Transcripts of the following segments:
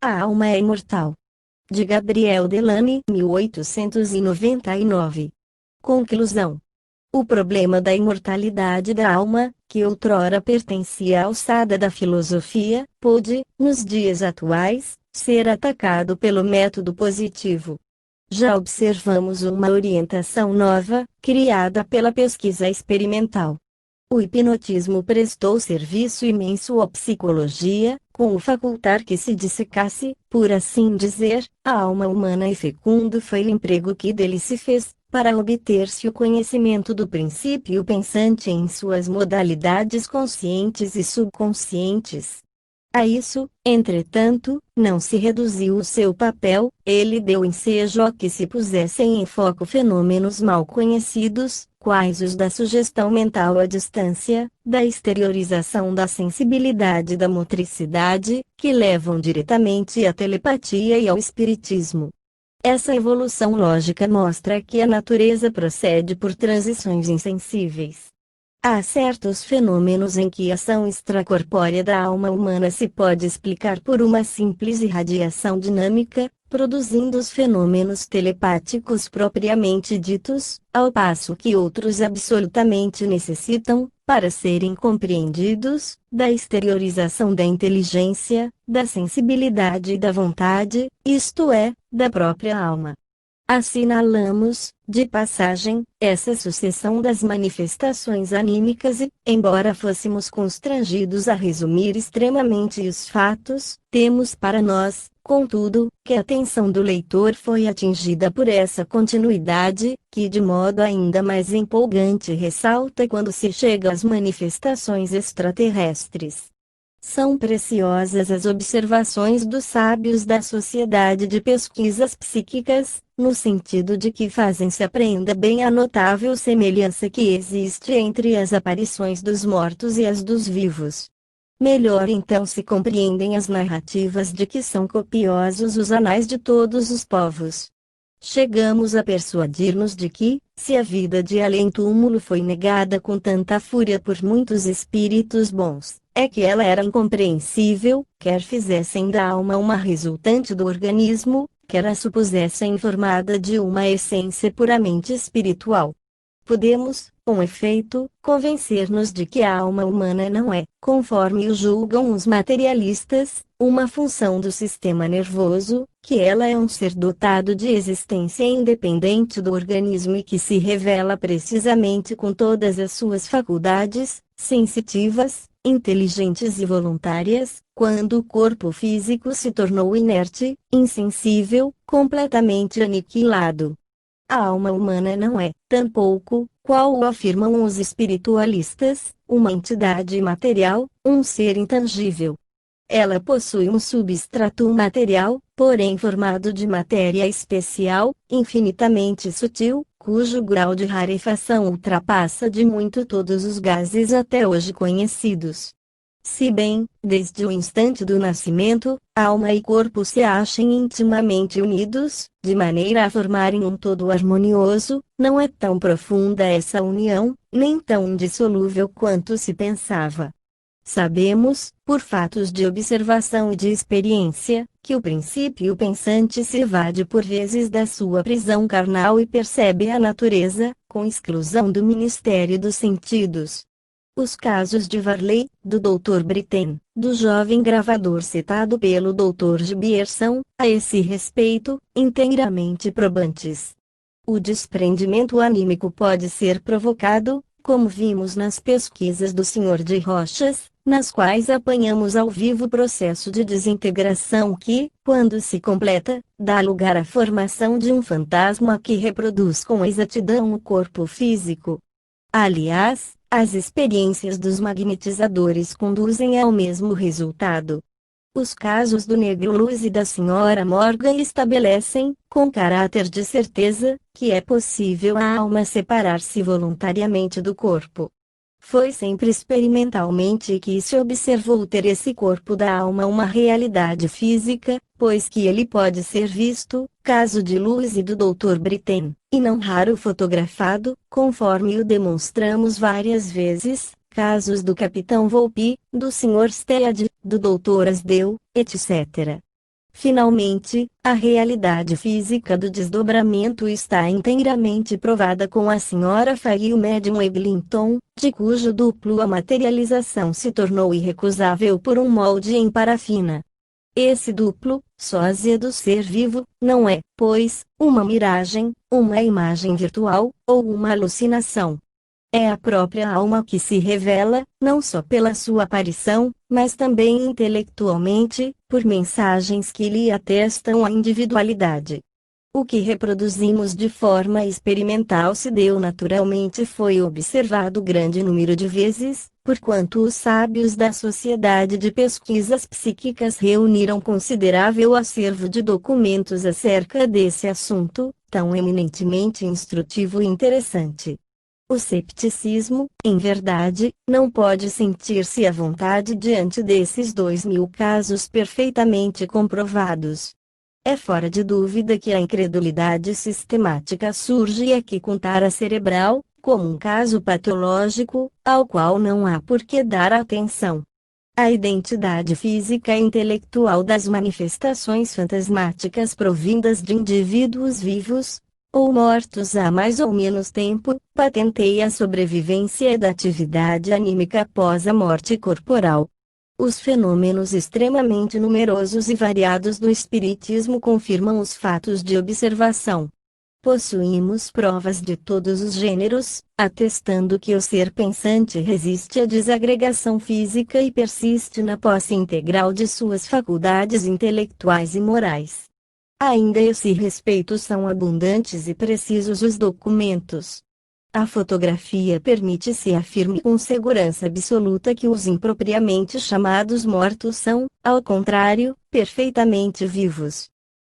A alma é imortal. De Gabriel Delany, 1899. Conclusão. O problema da imortalidade da alma, que outrora pertencia à alçada da filosofia, pôde, nos dias atuais, ser atacado pelo método positivo. Já observamos uma orientação nova, criada pela pesquisa experimental. O hipnotismo prestou serviço imenso à psicologia, com o facultar que se dissecasse, por assim dizer, a alma humana, e fecundo foi o emprego que dele se fez, para obter-se o conhecimento do princípio pensante em suas modalidades conscientes e subconscientes. A isso, entretanto, não se reduziu o seu papel, ele deu ensejo a que se pusessem em foco fenômenos mal conhecidos, quais os da sugestão mental à distância, da exteriorização da sensibilidade e da motricidade, que levam diretamente à telepatia e ao espiritismo. Essa evolução lógica mostra que a natureza procede por transições insensíveis. Há certos fenômenos em que a ação extracorpórea da alma humana se pode explicar por uma simples irradiação dinâmica, produzindo os fenômenos telepáticos propriamente ditos, ao passo que outros absolutamente necessitam, para serem compreendidos, da exteriorização da inteligência, da sensibilidade e da vontade, isto é, da própria alma. Assinalamos, de passagem, essa sucessão das manifestações anímicas e, embora fôssemos constrangidos a resumir extremamente os fatos, temos para nós, contudo, que a atenção do leitor foi atingida por essa continuidade, que de modo ainda mais empolgante ressalta quando se chega às manifestações extraterrestres. São preciosas as observações dos sábios da Sociedade de Pesquisas Psíquicas, no sentido de que fazem-se apreenda bem a notável semelhança que existe entre as aparições dos mortos e as dos vivos. Melhor então se compreendem as narrativas de que são copiosos os anais de todos os povos. Chegamos a persuadir-nos de que, se a vida de além-túmulo foi negada com tanta fúria por muitos espíritos bons, é que ela era incompreensível, quer fizessem da alma uma resultante do organismo, quer a supusessem formada de uma essência puramente espiritual. Podemos, com efeito, convencer-nos de que a alma humana não é, conforme o julgam os materialistas, uma função do sistema nervoso, que ela é um ser dotado de existência independente do organismo e que se revela precisamente com todas as suas faculdades, sensitivas, inteligentes e voluntárias, quando o corpo físico se tornou inerte, insensível, completamente aniquilado. A alma humana não é, tampouco, qual o afirmam os espiritualistas, uma entidade imaterial, um ser intangível. Ela possui um substrato material, porém formado de matéria especial, infinitamente sutil, cujo grau de rarefação ultrapassa de muito todos os gases até hoje conhecidos. Se bem, desde o instante do nascimento, alma e corpo se achem intimamente unidos, de maneira a formarem um todo harmonioso, não é tão profunda essa união, nem tão indissolúvel quanto se pensava. Sabemos, por fatos de observação e de experiência, que o princípio pensante se evade por vezes da sua prisão carnal e percebe a natureza, com exclusão do ministério dos sentidos. Os casos de Varley, do Dr. Britten, do jovem gravador citado pelo Dr. Gibier são, a esse respeito, inteiramente probantes. O desprendimento anímico pode ser provocado, como vimos nas pesquisas do Sr. de Rochas, nas quais apanhamos ao vivo o processo de desintegração que, quando se completa, dá lugar à formação de um fantasma que reproduz com exatidão o corpo físico. Aliás, as experiências dos magnetizadores conduzem ao mesmo resultado. Os casos do Negro Luz e da Sra. Morgan estabelecem, com caráter de certeza, que é possível a alma separar-se voluntariamente do corpo. Foi sempre experimentalmente que se observou ter esse corpo da alma uma realidade física, pois que ele pode ser visto, caso de Luz e do Dr. Britten, e não raro fotografado, conforme o demonstramos várias vezes, casos do Capitão Volpi, do Sr. Stead, do Dr. Asdeu, etc. Finalmente, a realidade física do desdobramento está inteiramente provada com a Sra. Fay e o médium Eglinton, de cujo duplo a materialização se tornou irrecusável por um molde em parafina. Esse duplo, sósia do ser vivo, não é, pois, uma miragem, uma imagem virtual, ou uma alucinação. É a própria alma que se revela, não só pela sua aparição, mas também intelectualmente, por mensagens que lhe atestam a individualidade. O que reproduzimos de forma experimental se deu naturalmente foi observado grande número de vezes, porquanto os sábios da Sociedade de Pesquisas Psíquicas reuniram considerável acervo de documentos acerca desse assunto, tão eminentemente instrutivo e interessante. O cepticismo, em verdade, não pode sentir-se à vontade diante desses 2000 casos perfeitamente comprovados. É fora de dúvida que a incredulidade sistemática surge aqui com tara cerebral, como um caso patológico, ao qual não há por que dar atenção. A identidade física e intelectual das manifestações fantasmáticas provindas de indivíduos vivos, ou mortos há mais ou menos tempo, patenteia a sobrevivência da atividade anímica após a morte corporal. Os fenômenos extremamente numerosos e variados do espiritismo confirmam os fatos de observação. Possuímos provas de todos os gêneros, atestando que o ser pensante resiste à desagregação física e persiste na posse integral de suas faculdades intelectuais e morais. Ainda a esse respeito são abundantes e precisos os documentos. A fotografia permite-se afirmar com segurança absoluta que os impropriamente chamados mortos são, ao contrário, perfeitamente vivos.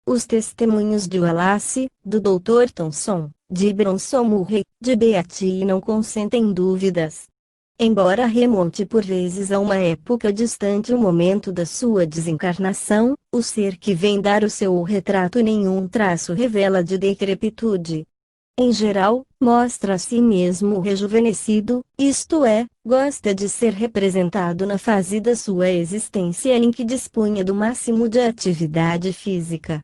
Os testemunhos de Wallace, do Dr. Thomson, de Bronson Murray, de Beatty não consentem dúvidas. Embora remonte por vezes a uma época distante o momento da sua desencarnação, o ser que vem dar o seu retrato nenhum traço revela de decrepitude. Em geral, mostra a si mesmo rejuvenescido, isto é, gosta de ser representado na fase da sua existência em que dispunha do máximo de atividade física.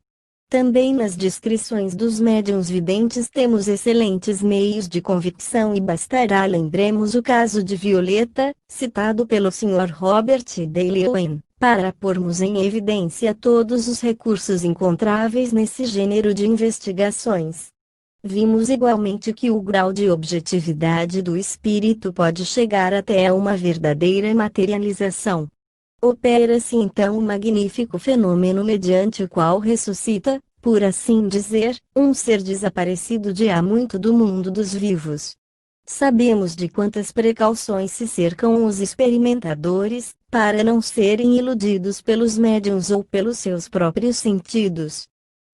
Também nas descrições dos médiuns videntes temos excelentes meios de convicção e bastará lembremos o caso de Violeta, citado pelo Sr. Robert Dale Owen, para pormos em evidência todos os recursos encontráveis nesse gênero de investigações. Vimos igualmente que o grau de objetividade do espírito pode chegar até a uma verdadeira materialização. Opera-se então um magnífico fenômeno mediante o qual ressuscita, por assim dizer, um ser desaparecido de há muito do mundo dos vivos. Sabemos de quantas precauções se cercam os experimentadores, para não serem iludidos pelos médiuns ou pelos seus próprios sentidos.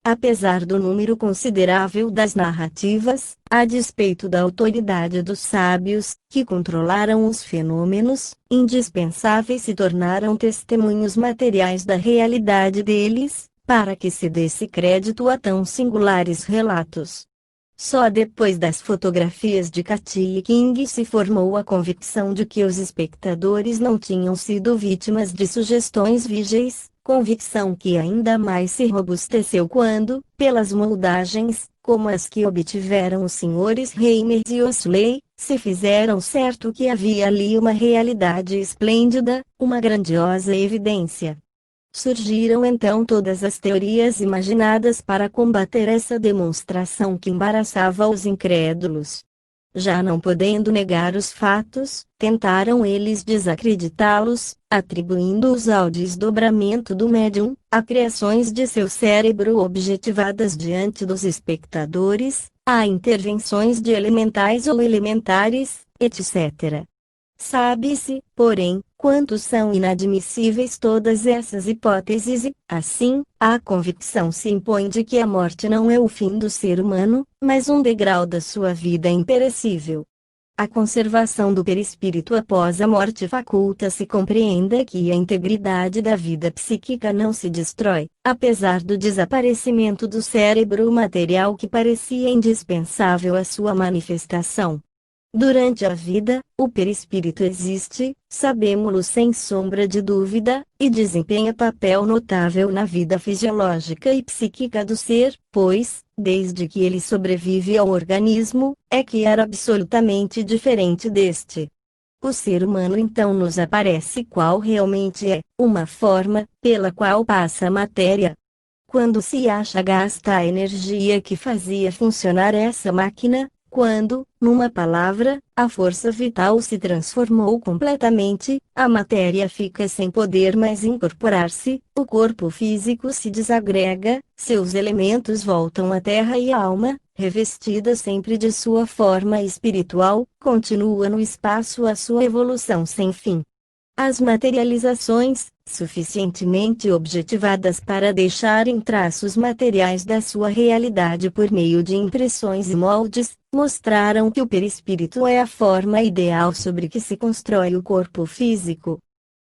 Apesar do número considerável das narrativas, a despeito da autoridade dos sábios, que controlaram os fenômenos, indispensáveis se tornaram testemunhos materiais da realidade deles, para que se desse crédito a tão singulares relatos. Só depois das fotografias de Cathy e King se formou a convicção de que os espectadores não tinham sido vítimas de sugestões vigéis, convicção que ainda mais se robusteceu quando, pelas moldagens, como as que obtiveram os senhores Reimers e Osley, se fizeram certo que havia ali uma realidade esplêndida, uma grandiosa evidência. Surgiram então todas as teorias imaginadas para combater essa demonstração que embaraçava os incrédulos. Já não podendo negar os fatos, tentaram eles desacreditá-los, atribuindo-os ao desdobramento do médium, a criações de seu cérebro objetivadas diante dos espectadores, a intervenções de elementais ou elementares, etc. Sabe-se, porém, quanto são inadmissíveis todas essas hipóteses e, assim, a convicção se impõe de que a morte não é o fim do ser humano, mas um degrau da sua vida imperecível. A conservação do perispírito após a morte faculta-se compreenda que a integridade da vida psíquica não se destrói, apesar do desaparecimento do cérebro material que parecia indispensável à sua manifestação. Durante a vida, o perispírito existe, sabemo-lo sem sombra de dúvida, e desempenha papel notável na vida fisiológica e psíquica do ser, pois, desde que ele sobrevive ao organismo, é que era absolutamente diferente deste. O ser humano então nos aparece qual realmente é, uma forma, pela qual passa a matéria. Quando se acha gasta a energia que fazia funcionar essa máquina, quando, numa palavra, a força vital se transformou completamente, a matéria fica sem poder mais incorporar-se, o corpo físico se desagrega, seus elementos voltam à terra e a alma, revestida sempre de sua forma espiritual, continua no espaço a sua evolução sem fim. As materializações, suficientemente objetivadas para deixarem traços materiais da sua realidade por meio de impressões e moldes, mostraram que o perispírito é a forma ideal sobre que se constrói o corpo físico.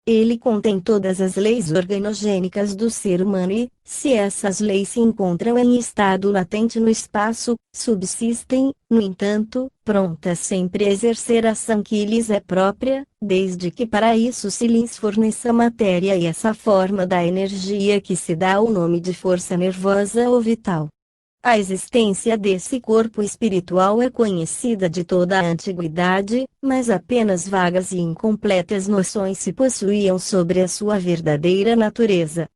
Ele contém todas as leis organogênicas do ser humano e, se essas leis se encontram em estado latente no espaço, subsistem, no entanto, prontas sempre a exercer a ação que lhes é própria, desde que para isso se lhes forneça matéria e essa forma da energia que se dá o nome de força nervosa ou vital. A existência desse corpo espiritual é conhecida de toda a antiguidade, mas apenas vagas e incompletas noções se possuíam sobre a sua verdadeira natureza.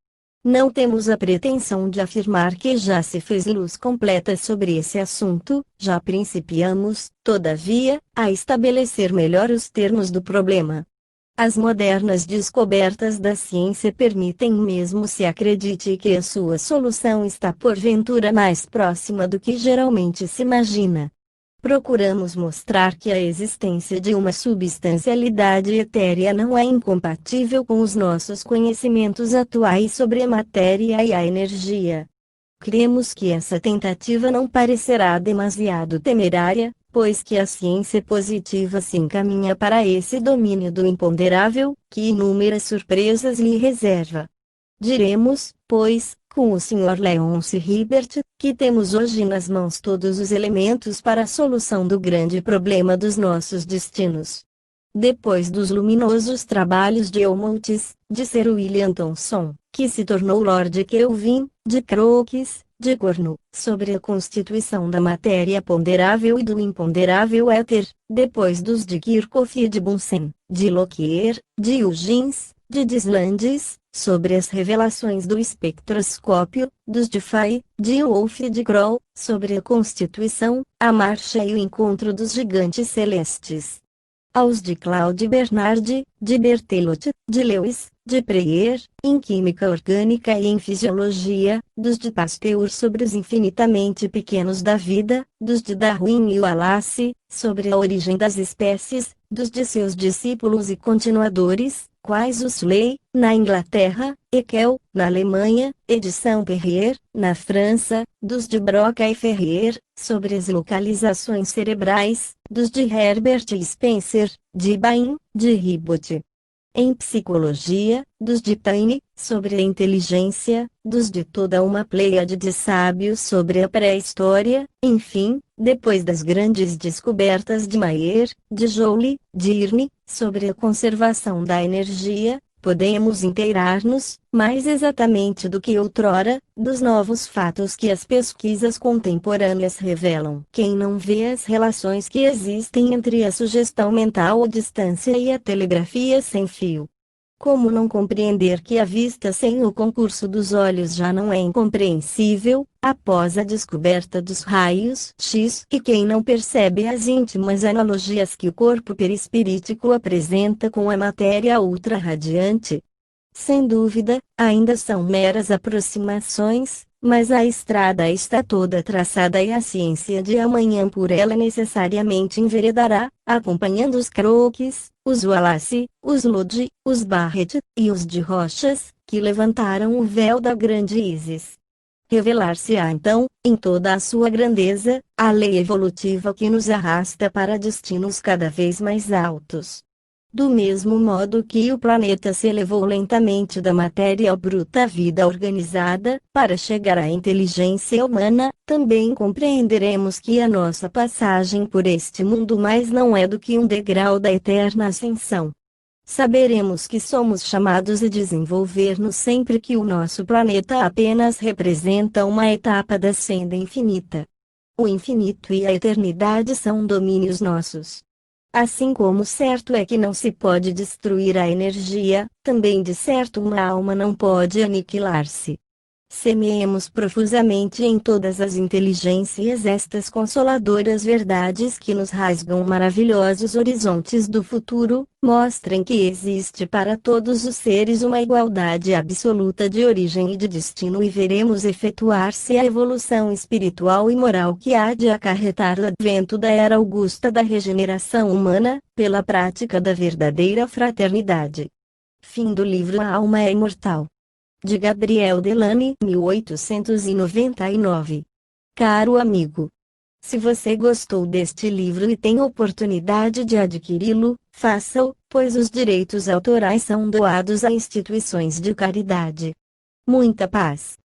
Não temos a pretensão de afirmar que já se fez luz completa sobre esse assunto, já principiamos, todavia, a estabelecer melhor os termos do problema. As modernas descobertas da ciência permitem mesmo se acredite que a sua solução está porventura mais próxima do que geralmente se imagina. Procuramos mostrar que a existência de uma substancialidade etérea não é incompatível com os nossos conhecimentos atuais sobre a matéria e a energia. Cremos que essa tentativa não parecerá demasiado temerária, pois que a ciência positiva se encaminha para esse domínio do imponderável, que inúmeras surpresas lhe reserva. Diremos, pois, com o Sr. Leonce Hibbert, que temos hoje nas mãos todos os elementos para a solução do grande problema dos nossos destinos. Depois dos luminosos trabalhos de Helmholtz, de Sir William Thomson, que se tornou Lord Kelvin, de Crookes, de Cornu, sobre a constituição da matéria ponderável e do imponderável éter, depois dos de Kirchhoff e de Bunsen, de Lockyer, de Huygens, de Deslandes, sobre as revelações do espectroscópio, dos de Faye, de Wolf e de Kroll, sobre a constituição, a marcha e o encontro dos gigantes celestes. Aos de Claude Bernard, de Berthelot, de Lewis, de Preyer, em química orgânica e em fisiologia, dos de Pasteur sobre os infinitamente pequenos da vida, dos de Darwin e Wallace, sobre a origem das espécies, dos de seus discípulos e continuadores, quais o Sully, na Inglaterra, Haeckel, na Alemanha, edição Perrier, na França, dos de Broca e Ferrier, sobre as localizações cerebrais, dos de Herbert e Spencer, de Bain, de Ribot. Em psicologia, dos de Taine, sobre a inteligência, dos de toda uma pleiade de sábios sobre a pré-história, enfim, depois das grandes descobertas de Mayer, de Joule, de Irne, sobre a conservação da energia, podemos inteirar-nos, mais exatamente do que outrora, dos novos fatos que as pesquisas contemporâneas revelam. Quem não vê as relações que existem entre a sugestão mental à distância e a telegrafia sem fio? Como não compreender que a vista sem o concurso dos olhos já não é incompreensível, após a descoberta dos raios X? E quem não percebe as íntimas analogias que o corpo perispirítico apresenta com a matéria ultrarradiante? Sem dúvida, ainda são meras aproximações, mas a estrada está toda traçada e a ciência de amanhã por ela necessariamente enveredará, acompanhando os Crookes, os Wallace, os Lodge, os Barrett, e os de Rochas, que levantaram o véu da grande Isis. Revelar-se-á então, em toda a sua grandeza, a lei evolutiva que nos arrasta para destinos cada vez mais altos. Do mesmo modo que o planeta se elevou lentamente da matéria bruta à vida organizada, para chegar à inteligência humana, também compreenderemos que a nossa passagem por este mundo mais não é do que um degrau da eterna ascensão. Saberemos que somos chamados a desenvolver-nos sempre que o nosso planeta apenas representa uma etapa da senda infinita. O infinito e a eternidade são domínios nossos. Assim como certo é que não se pode destruir a energia, também de certo uma alma não pode aniquilar-se. Semeemos profusamente em todas as inteligências estas consoladoras verdades que nos rasgam maravilhosos horizontes do futuro, mostrem que existe para todos os seres uma igualdade absoluta de origem e de destino e veremos efetuar-se a evolução espiritual e moral que há de acarretar o advento da era augusta da regeneração humana, pela prática da verdadeira fraternidade. Fim do livro A Alma é Imortal, de Gabriel Delany, 1899. Caro amigo, se você gostou deste livro e tem oportunidade de adquiri-lo, faça-o, pois os direitos autorais são doados a instituições de caridade. Muita paz.